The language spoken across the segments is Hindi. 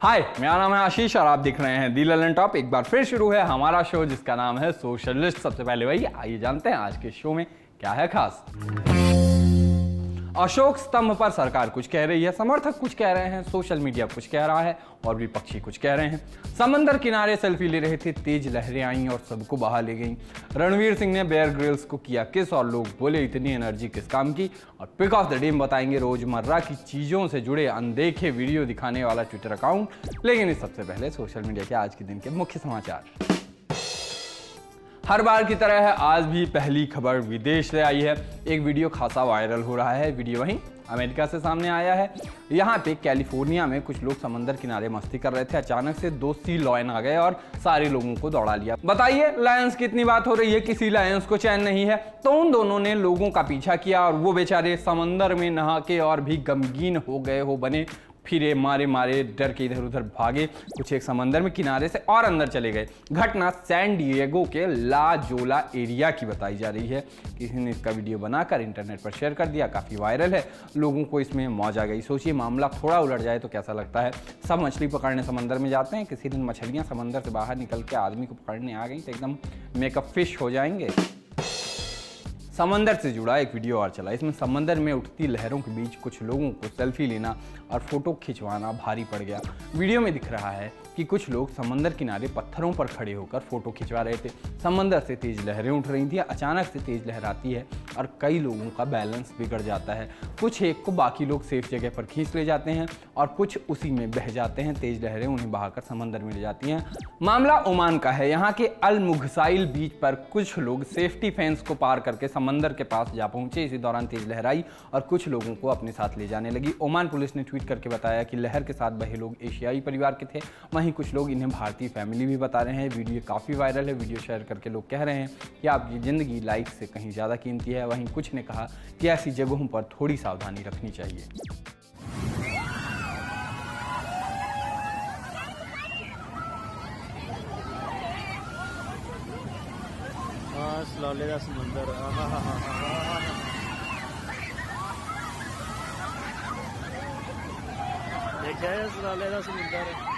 हाय, मेरा नाम है आशीष और आप देख रहे हैं दी ललन टॉप। एक बार फिर शुरू है हमारा शो जिसका नाम है सोशलिस्ट। सबसे पहले भाई आइए जानते हैं आज के शो में क्या है खास। अशोक स्तंभ पर सरकार कुछ कह रही है, समर्थक कुछ कह रहे हैं, सोशल मीडिया कुछ कह रहा है और विपक्षी कुछ कह रहे हैं। समंदर किनारे सेल्फी ले रहे थे, तेज लहरें आईं और सबको बहा ले गईं। रणवीर सिंह ने बेयर ग्रिल्स को किया किस और लोग बोले इतनी एनर्जी किस काम की। और पिक ऑफ द डे बताएंगे रोजमर्रा की चीजों से जुड़े अनदेखे वीडियो दिखाने वाला ट्विटर अकाउंट। लेकिन इस सबसे पहले सोशल मीडिया के आज के दिन के मुख्य समाचार। हर बार की तरह है आज भी पहली खबर विदेश से आई है। एक वीडियो खासा वायरल हो रहा है। वीडियो वहीं अमेरिका से सामने आया है। यहाँ पे कैलिफोर्निया में कुछ लोग समंदर किनारे मस्ती कर रहे थे। अचानक से 2 सी लॉयन आ गए और सारे लोगों को दौड़ा लिया। बताइए लायंस की इतनी बात हो रही है, किसी लायंस को चैन नहीं है। तो उन दोनों ने लोगों का पीछा किया और वो बेचारे समंदर में नहा के और भी गमगीन हो गए हो बने फिरे, मारे मारे डर के इधर उधर भागे। कुछ एक समंदर में किनारे से और अंदर चले गए। घटना सैन डिएगो के ला जोला एरिया की बताई जा रही है। किसी ने इसका वीडियो बनाकर इंटरनेट पर शेयर कर दिया, काफ़ी वायरल है। लोगों को इसमें मौज आ गई। सोचिए मामला थोड़ा उलट जाए तो कैसा लगता है। सब मछली पकड़ने समंदर में जाते हैं, किसी दिन मछलियाँ समंदर से बाहर निकल के आदमी को पकड़ने आ गई तो एकदम मेकअप फिश हो जाएंगे। समंदर से जुड़ा एक वीडियो और चला। इसमें समंदर में उठती लहरों के बीच कुछ लोगों को सेल्फी लेना और फोटो खिंचवाना भारी पड़ गया। वीडियो में दिख रहा है कि कुछ लोग समंदर किनारे पत्थरों पर खड़े होकर फोटो खिंचवा रहे थे। समंदर से तेज लहरें उठ रही थी। अचानक से तेज लहर आती है और कई लोगों का बैलेंस बिगड़ जाता है। कुछ एक को बाकी लोग सेफ जगह पर खींच ले जाते हैं और कुछ उसी में बह जाते हैं। तेज लहरें उन्हें बहाकर समंदर में ले जाती हैं। मामला ओमान का है। यहाँ के अल मुगसाइल बीच पर कुछ लोग सेफ्टी फेंस को पार करके समंदर के पास जा पहुंचे। इसी दौरान तेज लहर आई और कुछ लोगों को अपने साथ ले जाने लगी। ओमान पुलिस ने ट्वीट करके बताया कि लहर के साथ बहे लोग एशियाई परिवार के थे। वहीं कुछ लोग इन्हें भारतीय फैमिली भी बता रहे हैं। वीडियो काफ़ी वायरल है। वीडियो शेयर करके लोग कह रहे हैं कि आपकी ज़िंदगी लाइफ से कहीं ज़्यादा कीमती है। वहीं कुछ ने कहा कि ऐसी जगहों पर थोड़ी सावधानी रखनी चाहिए। लाले का समंदर देखा है लाले का समंदर।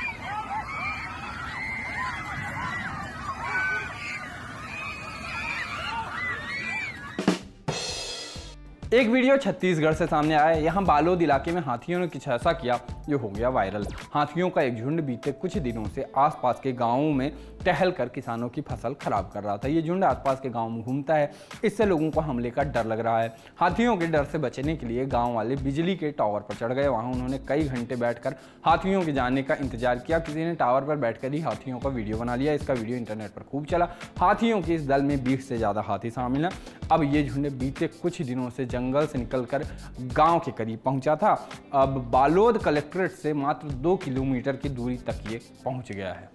एक वीडियो छत्तीसगढ़ से सामने आया है। यहाँ बालोद इलाके में हाथियों ने कुछ ऐसा किया जो हो गया वायरल। हाथियों का एक झुंड बीते कुछ दिनों से आसपास के गांवों में टहलकर किसानों की फसल खराब कर रहा था। ये झुंड आसपास के गांव में घूमता है। इससे लोगों को हमले का डर लग रहा है। हाथियों के डर से बचने के लिए गांव वाले बिजली के टावर पर चढ़ गए। वहां उन्होंने कई घंटे बैठकर हाथियों के जाने का इंतजार किया। किसी ने टावर पर बैठकर ही हाथियों का वीडियो बना लिया। इसका वीडियो इंटरनेट पर खूब चला। हाथियों के इस दल में 20 से ज़्यादा हाथी शामिल हैं। अब ये झुंड बीते कुछ दिनों से जंगल से निकलकर गांव के करीब पहुंचा था। अब बालोद कलेक्ट्रेट से मात्र 2 किलोमीटर की दूरी तक ये पहुंच गया है।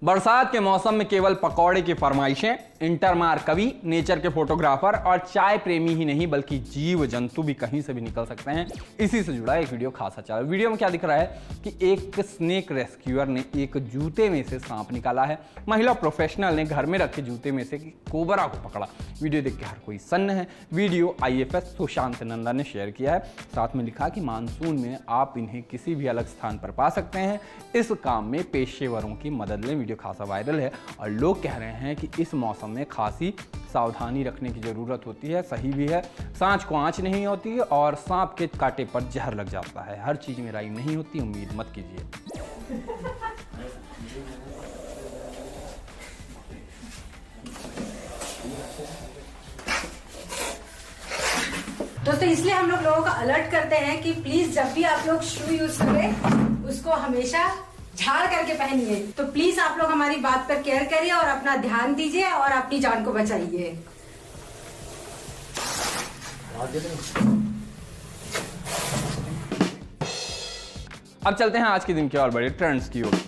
बरसात के मौसम में केवल पकौड़े की फरमाइशें, इंटरमार कवि, नेचर के फोटोग्राफर और चाय प्रेमी ही नहीं बल्कि जीव जंतु भी कहीं से भी निकल सकते हैं। इसी से जुड़ा एक वीडियो खासा चला। वीडियो में क्या दिख रहा है कि एक स्नेक रेस्क्यूअर ने एक जूते में से सांप निकाला है। महिला प्रोफेशनल ने घर में रखे जूते में से कोबरा को पकड़ा। वीडियो देख के हर कोई सन्न है। वीडियो IFS सुशांत नंदा ने शेयर किया है। साथ में लिखा कि मानसून में आप इन्हें किसी भी अलग स्थान पर पा सकते हैं। इस काम में पेशेवरों की मदद लें। वीडियो खासा वायरल है और लोग कह रहे हैं कि इस मौसम में खासी सावधानी रखने की जरूरत होती है। सही भी है। सांच को आंच नहीं होती और सांप के कांटे पर जहर लग जाता है। हर चीज में राइम नहीं होती, उम्मीद मत कीजिए। दोस्तों इसलिए हम लोगों को अलर्ट करते हैं कि प्लीज जब भी आप लोग शू यूज करें उसको हमेशा झाड़ करके पहनिए। तो प्लीज आप लोग हमारी बात पर केयर करिए और अपना ध्यान दीजिए और अपनी जान को बचाइए। अब चलते हैं आज के दिन के और बड़े ट्रेंड्स की ओर।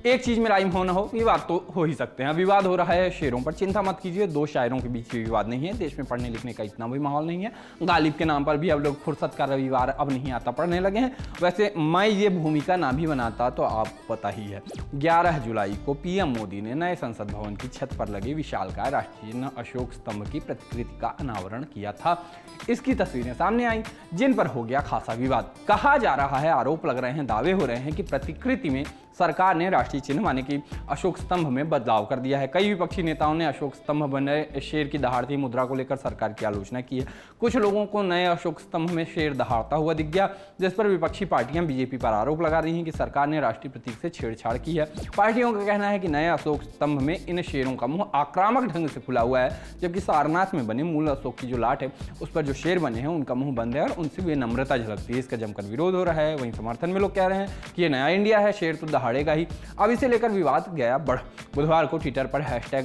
एक चीज में राइम हो ना हो, विवाद तो हो ही सकते हैं। विवाद हो रहा है शेरों पर, चिंता मत कीजिए, दो शायरों के बीच विवाद नहीं है। देश में पढ़ने लिखने का इतना भी माहौल नहीं है। गालिब के नाम पर भी अब लोग फुर्सत का रविवार अब नहीं आता पढ़ने लगे हैं। वैसे मैं ये भूमिका ना भी बनाता तो आपको पता ही है। 11 जुलाई को पीएम मोदी ने नए संसद भवन की छत पर लगे विशालकाय राष्ट्रीय चिन्ह अशोक स्तंभ की प्रतिकृति का अनावरण किया था। इसकी तस्वीरें सामने आई जिन पर हो गया खासा विवाद। कहा जा रहा है, आरोप लग रहे हैं, दावे हो रहे हैं कि प्रतिकृति में सरकार ने राष्ट्रीय चिन्ह माने कि अशोक स्तंभ में बदलाव कर दिया है। कई विपक्षी नेताओं ने अशोक स्तंभ बने शेर की दहाड़ती मुद्रा को लेकर सरकार की आलोचना की है। कुछ लोगों को नए अशोक स्तंभ में शेर दहाड़ता हुआ दिख गया, जिस पर विपक्षी पार्टियां बीजेपी पर आरोप लगा रही हैं कि सरकार ने राष्ट्रीय प्रतीक से छेड़छाड़ की है। पार्टियों का कहना है कि नए अशोक स्तंभ में इन शेरों का मुंह आक्रामक ढंग से खुला हुआ है, जबकि सारनाथ में बने मूल अशोक की जो लाट है उस पर जो शेर बने हैं उनका मुंह बंद है और उनसे विनम्रता झलकती है। इसका जमकर विरोध हो रहा है। वहीं समर्थन में लोग कह रहे हैं कि ये नया इंडिया है, शेर तो दहाड़ेगा ही। अब इसे लेकर विवाद गया बढ़। बुधवार को ट्विटर पर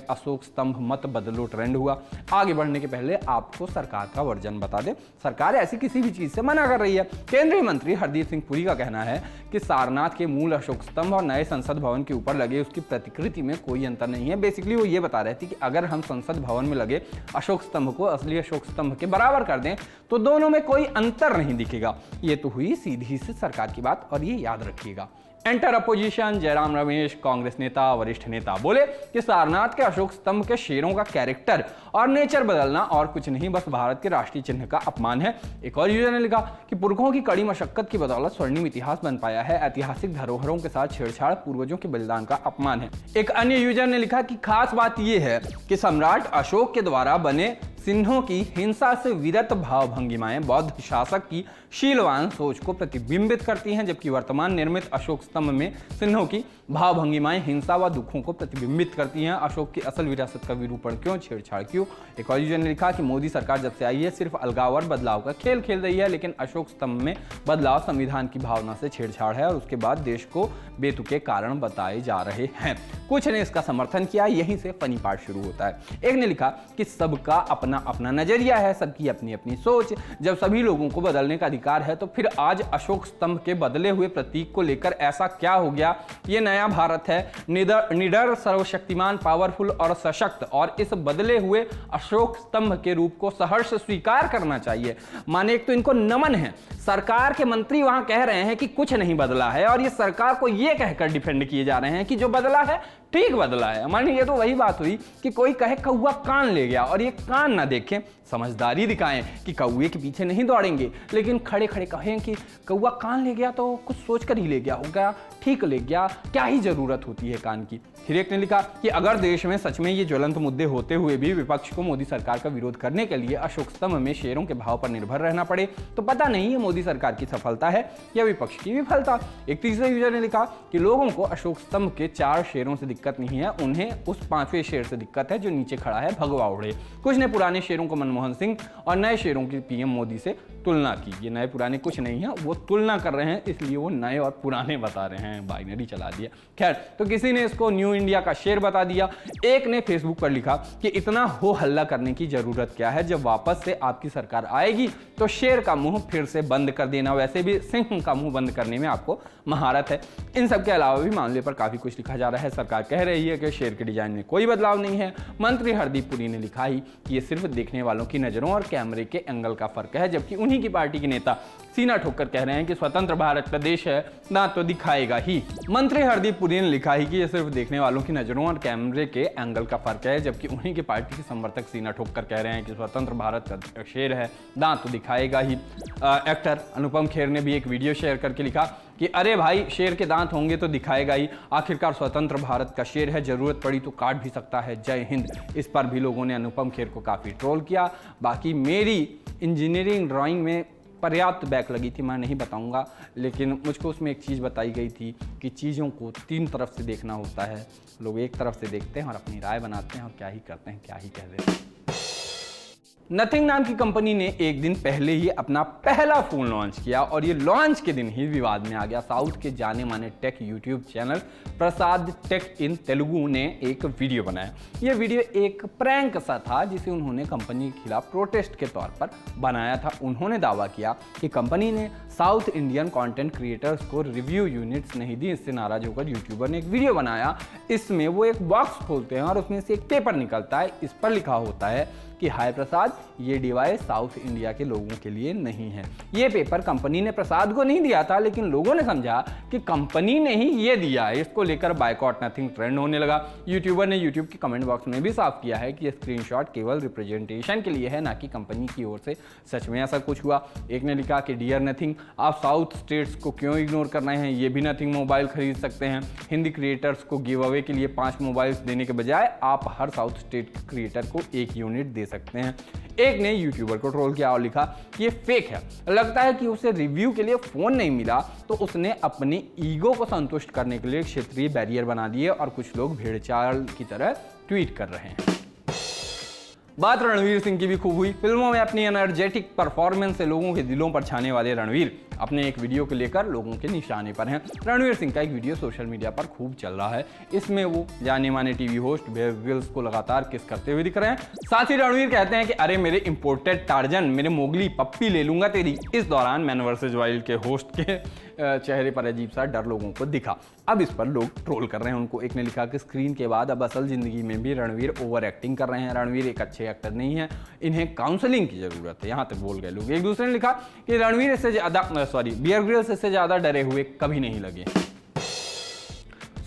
#अशोक स्तंभ मत बदलो ट्रेंड हुआ। आगे बढ़ने के पहले आपको सरकार का वर्जन बता दें। सरकार ऐसी किसी भी चीज से मना कर रही है। केंद्रीय मंत्री हरदीप सिंह पुरी का कहना है कि सारनाथ के मूल अशोक स्तंभ और नए संसद भवन के ऊपर लगे उसकी प्रतिकृति में कोई अंतर नहीं है। बेसिकली वो ये बता रहे थे कि अगर हम संसद भवन में लगे अशोक स्तंभ को असली अशोक स्तंभ के बराबर कर दें तो दोनों में कोई अंतर नहीं दिखेगा। ये तो हुई सीधी सी सरकार की बात और ये याद रखिएगा। Enter opposition. जयराम रमेश, कांग्रेस नेता, वरिष्ठ नेता, बोले कि सारनाथ के अशोक स्तंभ के शेरों का कैरेक्टर और नेचर बदलना और कुछ नहीं, बस भारत के राष्ट्रीय चिन्ह का अपमान है। एक और यूजर ने लिखा कि पुरखों की कड़ी मशक्कत की बदौलत स्वर्णिम इतिहास बन पाया है। ऐतिहासिक धरोहरों के साथ छेड़छाड़ पूर्वजों के बलिदान का अपमान है। एक अन्य यूजर ने लिखा कि खास बात यह है कि सम्राट अशोक के द्वारा बने सिन्हों की हिंसा से विरत भाव भंगिमाएं बौद्ध शासक की शीलवान सोच को प्रतिबिंबित करती हैं, जबकि वर्तमान निर्मित अशोक स्तंभ में सिन्हों की भाव भंगिमाएं हिंसा व दुखों को प्रतिबिंबित करती हैं। अशोक की असल विरासत का विरूपण क्यों, छेड़छाड़ क्यों। एक और यूजर ने लिखा कि मोदी सरकार जब से आई है सिर्फ अलगाव और बदलाव का खेल खेल रही है, लेकिन अशोक स्तंभ में बदलाव संविधान की भावना से छेड़छाड़ है और उसके बाद देश को बेतुके कारण बताए जा रहे हैं। कुछ ने इसका समर्थन किया। यहीं से फनी पार्ट शुरू होता है। एक ने लिखा कि सबका अपना अपना नजरिया है, सबकी अपनी अपनी सोच। जब सभी लोगों को बदलने का अधिकार है तो फिर आज अशोक स्तंभ के बदले हुए प्रतीक को लेकर ऐसा क्या हो गया। ये नया भारत है, निडर, सर्वशक्तिमान, पावरफुल और सशक्त, और इस बदले हुए अशोक स्तंभ के रूप को सहर्ष स्वीकार करना चाहिए। माने एक तो इनको नमन है, सरकार के मंत्री वहां कह रहे हैं कि कुछ नहीं बदला है और ये सरकार को ये कहकर डिफेंड किए जा रहे हैं कि जो बदला है ठीक बदला है। मानिए ये तो वही बात हुई कि कोई कहे कौवा कान ले गया और ये कान ना देखें, समझदारी दिखाएं कि कौवे के पीछे नहीं दौड़ेंगे, लेकिन खड़े खड़े कहें कि कौवा कान ले गया तो कुछ सोच कर ही ले गया होगा, ठीक ले गया, क्या ही जरूरत होती है कान की। फिर एक ने लिखा कि अगर देश में सच में ये ज्वलंत मुद्दे होते हुए भी विपक्ष को मोदी सरकार का विरोध करने के लिए अशोक स्तंभ में शेरों के भाव पर निर्भर रहना पड़े तो पता नहीं ये मोदी सरकार की सफलता है या विपक्ष की विफलता। एक तीसरे यूजर ने लिखा कि लोगों को अशोक स्तंभ के 4 शेरों से दिक्कत नहीं है, उन्हें उस 5वें शेर से दिक्कत है जो नीचे खड़ा है, भगवा उड़े। कुछ ने पुराने शेरों को मनमोहन सिंह और नए शेरों की पीएम मोदी से तुलना की। ये नए पुराने कुछ नहीं है, वो तुलना कर रहे हैं इसलिए वो नए और पुराने बता रहे हैं, बाइनरी चला दिया। खैर, तो किसी ने इसको न्यू इंडिया का शेर बता दिया। एक ने फेसबुक पर लिखा कि इतना हो हल्ला करने की जरूरत क्या है, जब वापस से आपकी सरकार आएगी तो शेर का मुंह फिर से बंद कर देना, वैसे भी सिंह का मुंह बंद करने में आपको महारत है। इन सब के अलावा भी मामले पर काफी कुछ लिखा जा रहा है। सरकार कह रही है कि शेर के डिजाइन में कोई बदलाव नहीं है। मंत्री हरदीप पुरी ने लिखा ही कि ये सिर्फ देखने वालों की नजरों और कैमरे के एंगल का फर्क है, जबकि उन्हीं की पार्टी के नेता सीना ठोककर कह रहे हैं कि स्वतंत्र भारत का देश है, ना तो दिखाएगा ही। मंत्री हरदीप पुरी ने लिखा ही कि ये सिर्फ देखने वालों की नजरों और कैमरे के एंगल का फर्क है, जबकि उन्हीं की पार्टी के समर्थक सीना ठोककर कह रहे हैं कि स्वतंत्र भारत का शेर है, दांत तो दिखाएगा ही। एक्टर अनुपम खेर ने भी एक वीडियो शेयर करके लिखा कि अरे भाई, शेर के दांत होंगे तो दिखाएगा ही, आखिरकार स्वतंत्र भारत का शेर है, जरूरत पड़ी तो काट भी सकता है, जय हिंद। इस पर भी लोगों ने अनुपम खेर को काफी ट्रोल किया। बाकी मेरी इंजीनियरिंग ड्राइंग में पर्याप्त बैक लगी थी, मैं नहीं बताऊंगा, लेकिन मुझको उसमें एक चीज़ बताई गई थी कि चीज़ों को 3 तरफ से देखना होता है। लोग एक तरफ से देखते हैं और अपनी राय बनाते हैं और क्या ही करते हैं, क्या ही कह देते हैं। नथिंग नाम की कंपनी ने एक दिन पहले ही अपना पहला फोन लॉन्च किया और ये लॉन्च के दिन ही विवाद में आ गया। साउथ के जाने माने टेक यूट्यूब चैनल प्रसाद टेक इन तेलुगु ने एक वीडियो बनाया। ये वीडियो एक प्रैंक सा था जिसे उन्होंने कंपनी के खिलाफ प्रोटेस्ट के तौर पर बनाया था। उन्होंने दावा किया कि कंपनी ने साउथ इंडियन कंटेंट क्रिएटर्स को रिव्यू यूनिट्स नहीं दी। इससे नाराज होकर यूट्यूबर ने एक वीडियो बनाया। इसमें वो एक बॉक्स खोलते हैं और उसमें से एक पेपर निकलता है। इस पर लिखा होता है कि हाय प्रसाद, ये डिवाइस साउथ इंडिया के लोगों के लिए नहीं है। ये पेपर कंपनी ने प्रसाद को नहीं दिया था, लेकिन लोगों ने समझा कि कंपनी ने ही ये दिया है। इसको लेकर बायकॉट नथिंग ट्रेंड होने लगा। यूट्यूबर ने यूट्यूब के कमेंट बॉक्स में भी साफ किया है कि ये स्क्रीनशॉट केवल रिप्रेजेंटेशन के लिए है, ना कि कंपनी की ओर से सच में ऐसा कुछ हुआ। एक ने लिखा कि डियर नथिंग, आप साउथ स्टेट्स को क्यों इग्नोर कर रहे हैं? ये भी नथिंग मोबाइल खरीद सकते हैं। हिंदी क्रिएटर्स को गिव अवे के लिए 5 मोबाइल्स देने के बजाय आप हर साउथ स्टेट के क्रिएटर को 1 यूनिट दे सकते हैं। एक ने यूट्यूबर को ट्रोल किया और लिखा कि ये फेक है। लगता है कि उसे रिव्यू के लिए फोन नहीं मिला तो उसने अपनी ईगो को संतुष्ट करने के लिए क्षेत्रीय बैरियर बना दिए और कुछ लोग भेड़चाल की तरह ट्वीट कर रहे हैं। बात रणवीर सिंह की भी खूब हुई। फिल्मों में अपनी एनर्जेटिक परफॉर्मेंस से लोगों के दिलों पर छाने वाले रणवीर अपने एक वीडियो को लेकर लोगों के निशाने पर हैं। रणवीर सिंह का एक वीडियो सोशल मीडिया पर खूब चल रहा है। इसमें वो जाने माने टीवी होस्ट बेयर ग्रिल्स को लगातार किस करते हुए दिख रहे हैं। साथ ही रणवीर कहते हैं कि अरे मेरे इंपोर्टेड टार्जन, मेरे मोगली पप्पी ले लूंगा तेरी। इस दौरान मैन वर्सेस वाइल्ड के होस्ट के चेहरे पर अजीब सा डर लोगों को दिखा। अब इस पर लोग ट्रोल कर रहे हैं उनको। एक ने लिखा कि स्क्रीन के बाद अब असल जिंदगी में भी रणवीर ओवर एक्टिंग कर रहे हैं। रणवीर एक अच्छे एक्टर नहीं है, इन्हें काउंसलिंग की जरूरत है। यहां तक बोल गए लोग। एक दूसरे ने लिखा कि रणवीर इससे ज्यादा बियर ग्रिल्स इससे ज्यादा डरे हुए कभी नहीं लगे।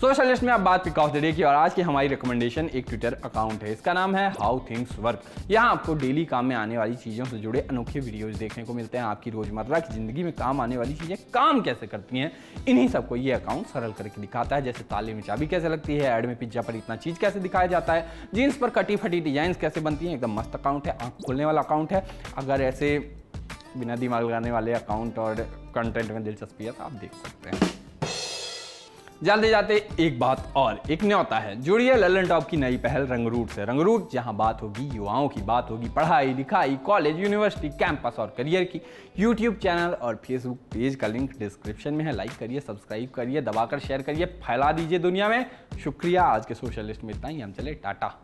सोशल लिस्ट में अब बात पिक ऑफ द डे की और आज की हमारी रिकमेंडेशन एक ट्विटर अकाउंट है। इसका नाम है हाउ थिंग्स वर्क। यहाँ आपको डेली काम में आने वाली चीज़ों से जुड़े अनोखे वीडियोस देखने को मिलते हैं। आपकी रोजमर्रा की जिंदगी में काम आने वाली चीज़ें काम कैसे करती हैं, इन्हीं सबको ये अकाउंट सरल करके दिखाता है। जैसे ताले में चाबी कैसे लगती है, ऐड में पिज्जा पर इतना चीज़ कैसे दिखाया जाता है, जीन्स पर कटी फटी डिजाइन कैसे बनती हैं। एकदम मस्त अकाउंट है, आँख खोलने वाला अकाउंट है। अगर ऐसे बिना दिमाग लगाने वाले अकाउंट और कंटेंट में दिलचस्पी है तो आप देख सकते हैं। जाते जाते एक बात और, एक न्योता है। जुड़िए ललन टॉप की नई पहल रंगरूट से। रंगरूट जहां बात होगी युवाओं की, बात होगी पढ़ाई लिखाई, कॉलेज, यूनिवर्सिटी, कैंपस और करियर की। यूट्यूब चैनल और फेसबुक पेज का लिंक डिस्क्रिप्शन में है। लाइक करिए, सब्सक्राइब करिए, दबाकर शेयर करिए, फैला दीजिए दुनिया में। शुक्रिया। आज के सोशल लिस्ट में इतना ही। हम चले टाटा।